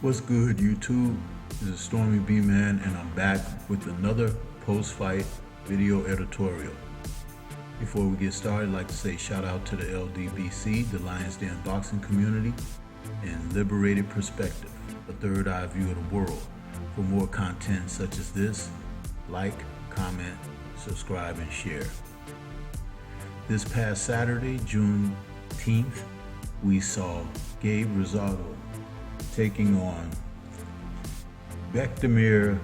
What's good, YouTube? This is Stormy B Man, and I'm back with another post-fight video editorial. Before we get started, I'd like to say shout out to the LDBC, the Lions Den boxing community, and Liberated Perspective, a third eye view of the world. For more content such as this, like, comment, subscribe, and share. This past Saturday, Juneteenth, we saw Gabe Rosado taking on MELIKUZIEV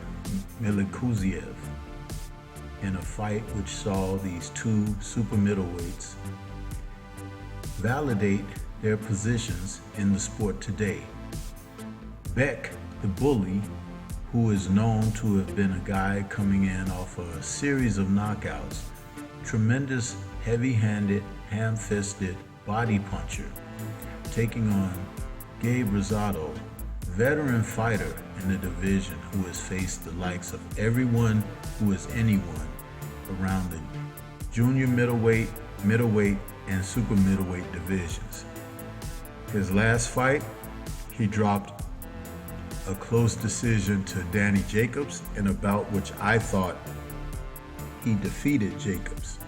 in a fight which saw these two super middleweights validate their positions in the sport today. Beck, the bully, who is known to have been a guy coming in off a series of knockouts, tremendous, heavy-handed, ham-fisted body puncher, taking on Gabe Rosado, veteran fighter in the division who has faced the likes of everyone who is anyone around the junior middleweight, middleweight, and super middleweight divisions. His last fight, he dropped a close decision to Danny Jacobs in a bout which I thought he defeated Jacobs.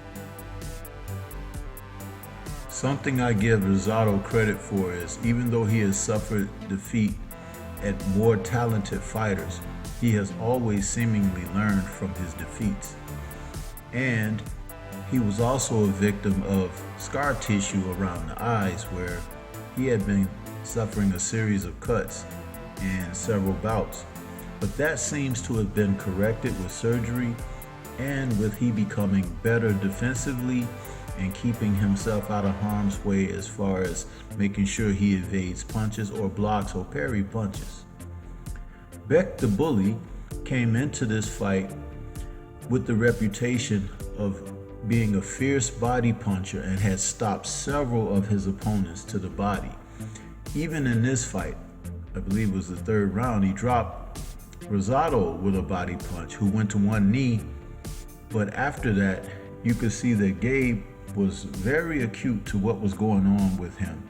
Something I give Rosado credit for is, even though he has suffered defeat at more talented fighters, he has always seemingly learned from his defeats. And he was also a victim of scar tissue around the eyes, where he had been suffering a series of cuts in several bouts. But that seems to have been corrected with surgery and with he becoming better defensively and keeping himself out of harm's way as far as making sure he evades punches or blocks or parry punches. Beck the bully came into this fight with the reputation of being a fierce body puncher and had stopped several of his opponents to the body. Even in this fight, I believe it was the third round, he dropped Rosado with a body punch, who went to one knee, but after that you could see that Gabe was very acute to what was going on with him,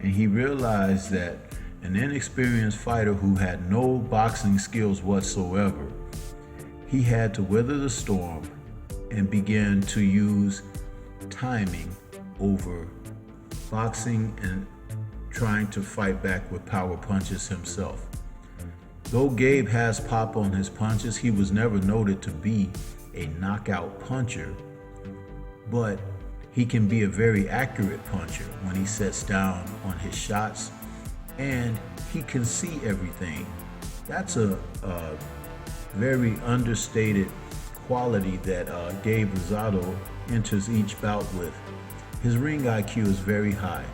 and he realized that an inexperienced fighter who had no boxing skills whatsoever, he had to weather the storm and begin to use timing over boxing and trying to fight back with power punches himself. Though Gabe has pop on his punches, he was never noted to be a knockout puncher, but he can be a very accurate puncher when he sets down on his shots, and he can see everything. That's a very understated quality that Gabe Rosado enters each bout with. His ring IQ is very high,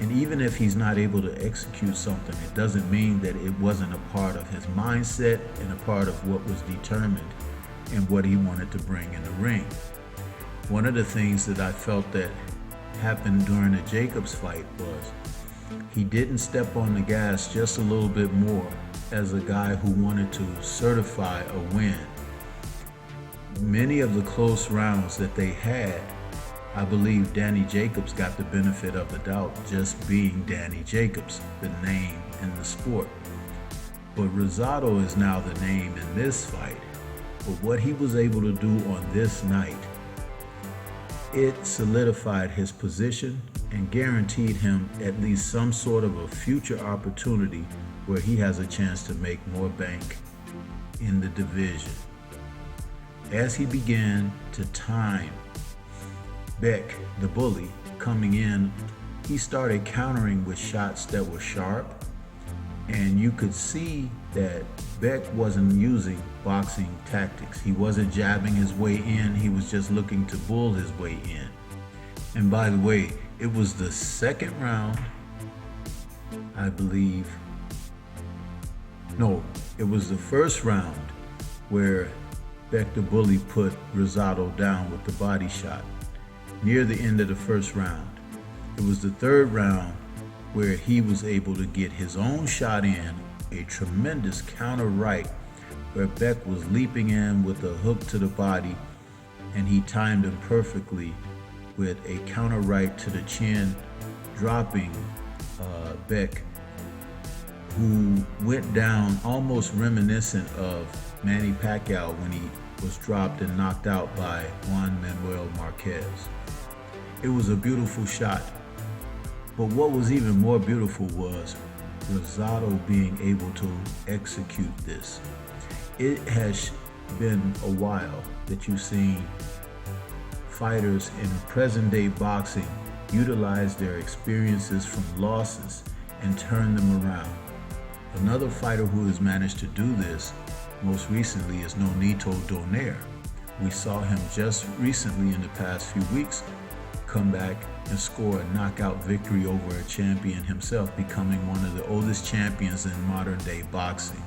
and even if he's not able to execute something, it doesn't mean that it wasn't a part of his mindset and a part of what was determined and what he wanted to bring in the ring. One of the things that I felt that happened during the Jacobs fight was he didn't step on the gas just a little bit more as a guy who wanted to certify a win. Many of the close rounds that they had, I believe Danny Jacobs got the benefit of the doubt, just being Danny Jacobs, the name in the sport. But Rosado is now the name in this fight. But what he was able to do on this night, it solidified his position and guaranteed him at least some sort of a future opportunity where he has a chance to make more bank in the division. As he began to time Beck, the bully, coming in, he started countering with shots that were sharp, and you could see that Beck wasn't using boxing tactics. He wasn't jabbing his way in, he was just looking to bull his way in. And by the way, it was the second round, I believe. No, it was the first round where Beck the bully put Rosado down with the body shot near the end of the first round. It was the third round where he was able to get his own shot in, a tremendous counter right, where Beck was leaping in with a hook to the body, and he timed him perfectly with a counter right to the chin, dropping Beck who went down almost reminiscent of Manny Pacquiao when he was dropped and knocked out by Juan Manuel Marquez. It was a beautiful shot, but what was even more beautiful was ROSADO being able to execute this. It has been a while that you've seen fighters in present-day boxing utilize their experiences from losses and turn them around. Another fighter who has managed to do this most recently is Nonito Donaire. We saw him just recently in the past few weeks come back and score a knockout victory over a champion himself, becoming one of the oldest champions in modern-day boxing.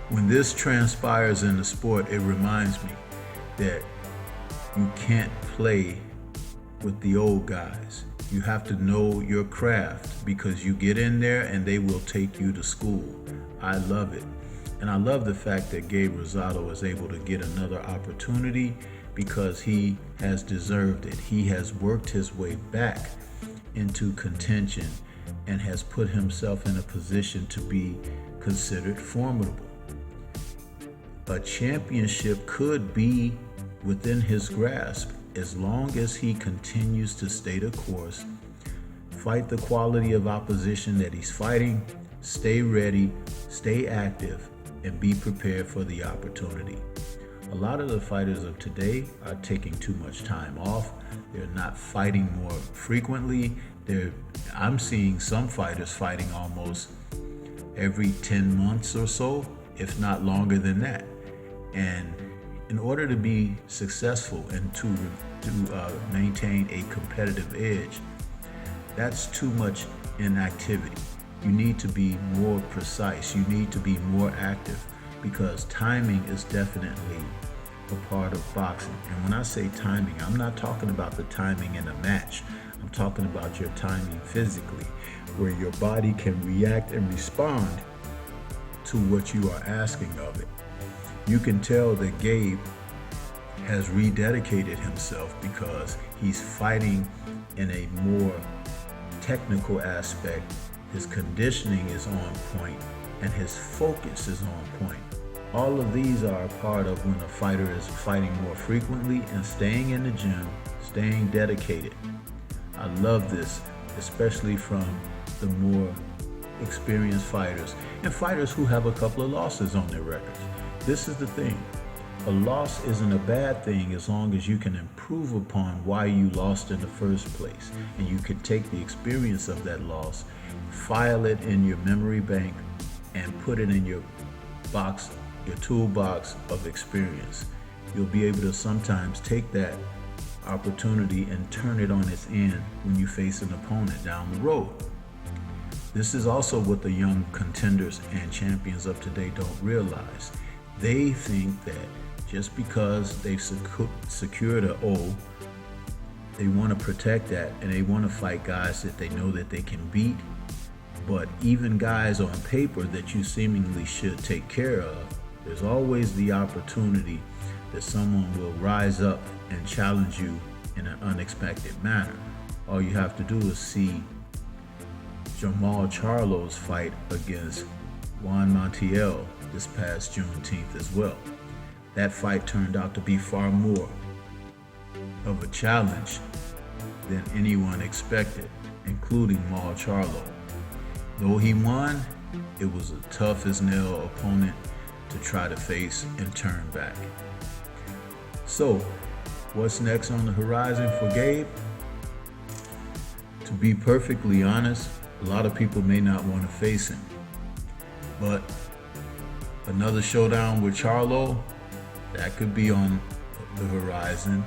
When this transpires in the sport, it reminds me that you can't play with the old guys. You have to know your craft, because you get in there and they will take you to school. I love it. And I love the fact that Gabe ROSADO is able to get another opportunity, because he has deserved it. He has worked his way back into contention and has put himself in a position to be considered formidable. A championship could be within his grasp as long as he continues to stay the course, fight the quality of opposition that he's fighting, stay ready, stay active, and be prepared for the opportunity. A lot of the fighters of today are taking too much time off. They're not fighting more frequently. I'm seeing some fighters fighting almost every 10 months or so, if not longer than that. And in order to be successful and to maintain a competitive edge, that's too much inactivity. You need to be more precise. You need to be more active, because timing is definitely a part of boxing. And when I say timing, I'm not talking about the timing in a match. I'm talking about your timing physically, where your body can react and respond to what you are asking of it. You can tell that Gabe has rededicated himself, because he's fighting in a more technical aspect. His conditioning is on point and his focus is on point. All of these are a part of when a fighter is fighting more frequently and staying in the gym, staying dedicated. I love this, especially from the more experienced fighters and fighters who have a couple of losses on their records. This is the thing. A loss isn't a bad thing as long as you can improve upon why you lost in the first place. And you can take the experience of that loss, file it in your memory bank, and put it in your box, your toolbox of experience. You'll be able to sometimes take that opportunity and turn it on its end when you face an opponent down the road. This is also what the young contenders and champions of today don't realize. They think that just because they've secured an O, they want to protect that and they want to fight guys that they know that they can beat. But even guys on paper that you seemingly should take care of, there's always the opportunity that someone will rise up and challenge you in an unexpected manner. All you have to do is see Jermall Charlo's fight against Juan Montiel this past Juneteenth as well. That fight turned out to be far more of a challenge than anyone expected, including Mal Charlo. Though he won, it was a tough as nail opponent to try to face and turn back. So, what's next on the horizon for Gabe? To be perfectly honest, a lot of people may not want to face him. But another showdown with Charlo, that could be on the horizon.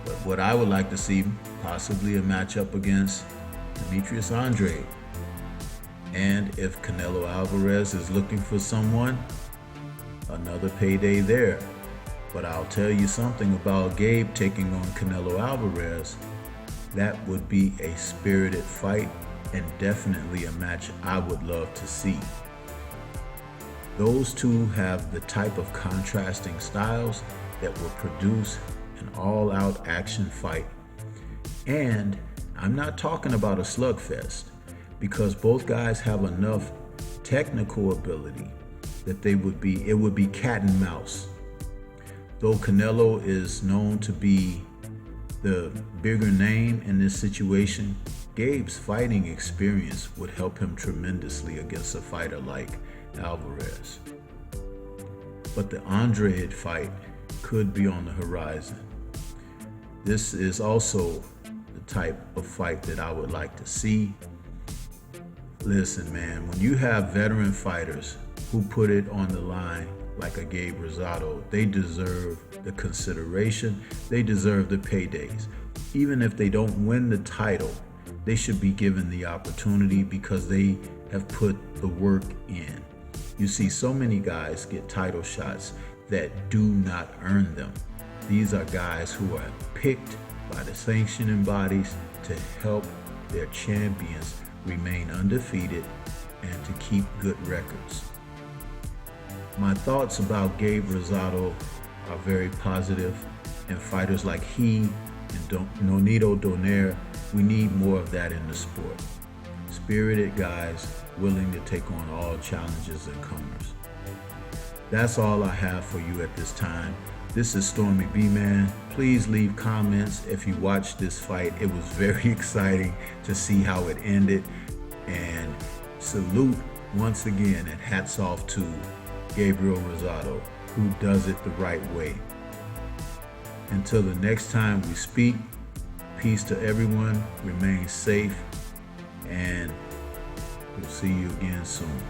But what I would like to see, possibly a matchup against Demetrius Andrade. And if Canelo Alvarez is looking for someone, another payday there. But I'll tell you something about Gabe taking on Canelo Alvarez. That would be a spirited fight and definitely a match I would love to see. Those two have the type of contrasting styles that will produce an all-out action fight. And I'm not talking about a slugfest. because both guys have enough technical ability that it would be cat and mouse. Though Canelo is known to be the bigger name in this situation, Gabe's fighting experience would help him tremendously against a fighter like Alvarez. But the Andrade fight could be on the horizon. This is also the type of fight that I would like to see. Listen, man, when you have veteran fighters who put it on the line like a Gabe Rosado, they deserve the consideration, they deserve the paydays. Even if they don't win the title, they should be given the opportunity because they have put the work in. You see so many guys get title shots that do not earn them. These are guys who are picked by the sanctioning bodies to help their champions remain undefeated and to keep good records. My thoughts about Gabe Rosado are very positive, and fighters like he and Nonito Donaire, we need more of that in the sport. Spirited guys willing to take on all challenges and comers. That's all I have for you at this time. This is Stormy B-Man. Please leave comments if you watched this fight. It was very exciting to see how it ended. And salute once again and hats off to Gabriel Rosado, who does it the right way. Until the next time we speak, peace to everyone, remain safe, and we'll see you again soon.